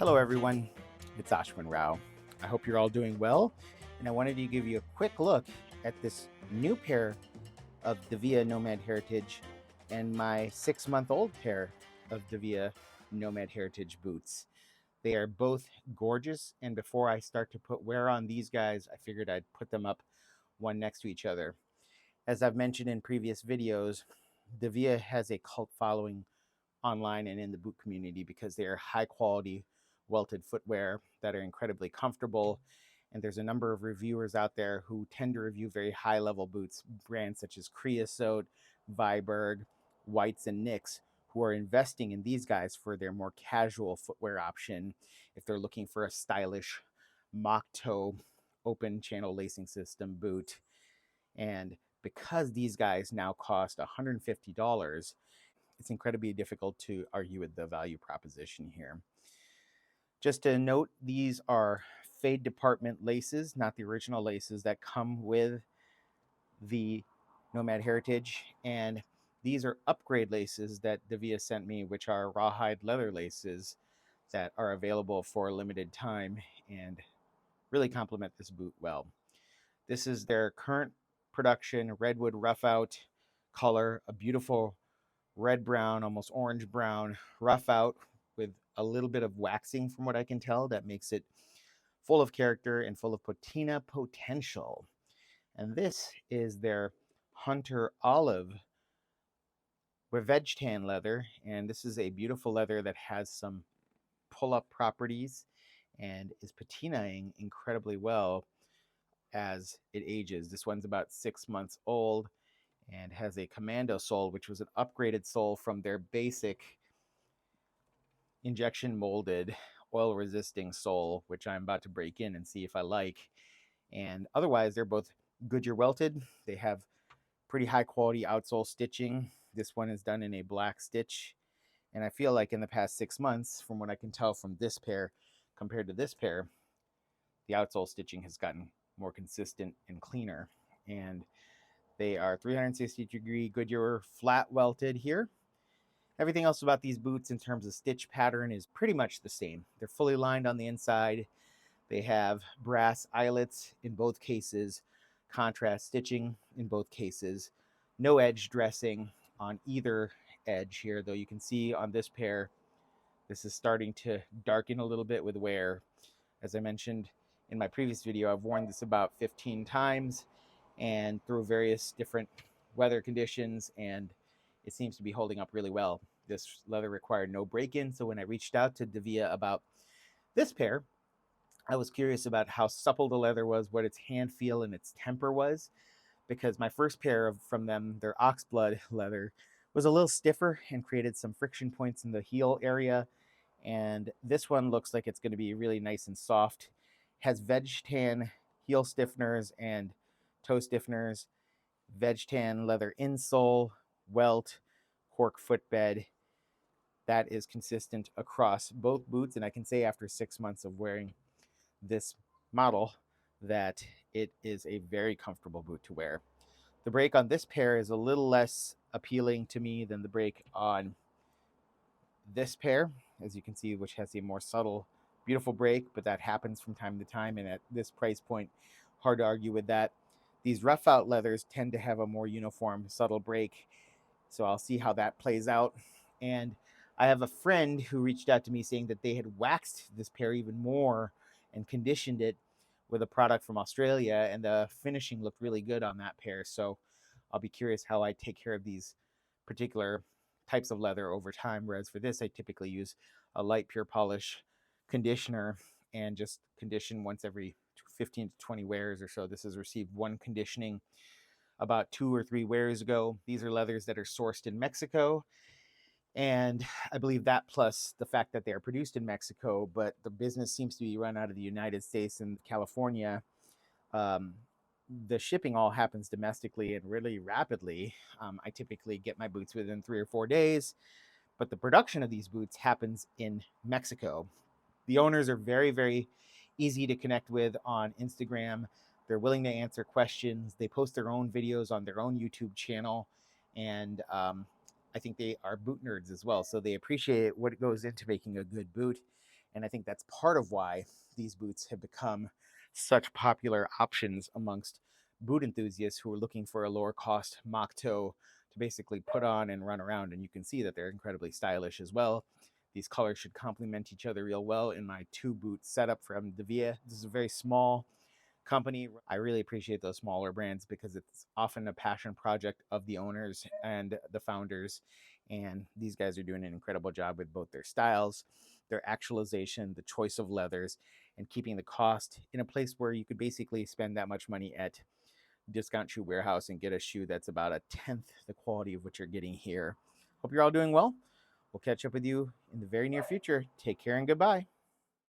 Hello everyone, it's Ashwin Rao. I hope you're all doing well, and I wanted to give you a quick look at this new pair of Dievier Nomad Heritage and my 6-month-old pair of Dvilla Nomad Heritage boots. They are both gorgeous, and before I start to put wear on these guys, I figured I'd put them up one next to each other. As I've mentioned in previous videos, Dvilla has a cult following online and in the boot community because they are high quality welted footwear that are incredibly comfortable. And there's a number of reviewers out there who tend to review very high level boots, brands such as Creosote, Viberg, Whites, and Nicks, who are investing in these guys for their more casual footwear option if they're looking for a stylish mock toe open channel lacing system boot. And because these guys now cost $150, it's incredibly difficult to argue with the value proposition here. Just to note, these are fade department laces, not the original laces that come with the Nomad Heritage. And these are upgrade laces that Dvilla sent me, which are rawhide leather laces that are available for a limited time and really complement this boot well. This is their current production redwood rough out color, a beautiful red brown, almost orange brown rough out with a little bit of waxing from what I can tell that makes it full of character and full of patina potential. And this is their Hunter Olive with veg tan leather, and this is a beautiful leather that has some pull-up properties and is patinaing incredibly well as it ages. This one's about 6 months old and has a commando sole, which was an upgraded sole from their basic injection molded oil resisting sole, which I'm about to break in and see if I like. And otherwise, they're both Goodyear welted. They have pretty high quality outsole stitching. This one is done in a black stitch. And I feel like in the past 6 months, from what I can tell from this pair compared to this pair, the outsole stitching has gotten more consistent and cleaner. And they are 360-degree Goodyear flat welted here. Everything else about these boots in terms of stitch pattern is pretty much the same. They're fully lined on the inside. They have brass eyelets in both cases, contrast stitching in both cases, no edge dressing on either edge here, though you can see on this pair, this is starting to darken a little bit with wear. As I mentioned in my previous video, I've worn this about 15 times and through various different weather conditions, and it seems to be holding up really well. This leather required no break-in, so when I reached out to Dvilla about this pair, I was curious about how supple the leather was, what its hand feel and its temper was, because my first pair from them, their oxblood leather, was a little stiffer and created some friction points in the heel area. And this one looks like it's going to be really nice and soft. Has veg tan heel stiffeners and toe stiffeners, veg tan leather insole, welt, cork footbed. That is consistent across both boots. And I can say after 6 months of wearing this model that it is a very comfortable boot to wear. The break on this pair is a little less appealing to me than the break on this pair, as you can see, which has a more subtle, beautiful break, but that happens from time to time. And at this price point, hard to argue with that. These rough out leathers tend to have a more uniform, subtle break. So I'll see how that plays out. And I have a friend who reached out to me saying that they had waxed this pair even more and conditioned it with a product from Australia, and the finishing looked really good on that pair. So I'll be curious how I take care of these particular types of leather over time. Whereas for this, I typically use a light pure polish conditioner and just condition once every 15 to 20 wears or so. This has received one conditioning about 2 or 3 wears ago. These are leathers that are sourced in Mexico. And I believe that plus the fact that they are produced in Mexico, but the business seems to be run out of the United States and California. The shipping all happens domestically and really rapidly. I typically get my boots within 3 or 4 days, but the production of these boots happens in Mexico. The owners are very, very easy to connect with on Instagram. They're willing to answer questions. They post their own videos on their own YouTube channel. And I think they are boot nerds as well. So they appreciate what goes into making a good boot. And I think that's part of why these boots have become such popular options amongst boot enthusiasts who are looking for a lower cost mock toe to basically put on and run around. And you can see that they're incredibly stylish as well. These colors should complement each other real well in my 2 boot setup from Dvilla. This is a very small company. I really appreciate those smaller brands because it's often a passion project of the owners and the founders. And these guys are doing an incredible job with both their styles, their actualization, the choice of leathers, and keeping the cost in a place where you could basically spend that much money at Discount Shoe Warehouse and get a shoe that's about a tenth the quality of what you're getting here. Hope you're all doing well. We'll catch up with you in the very near future. Take care and goodbye.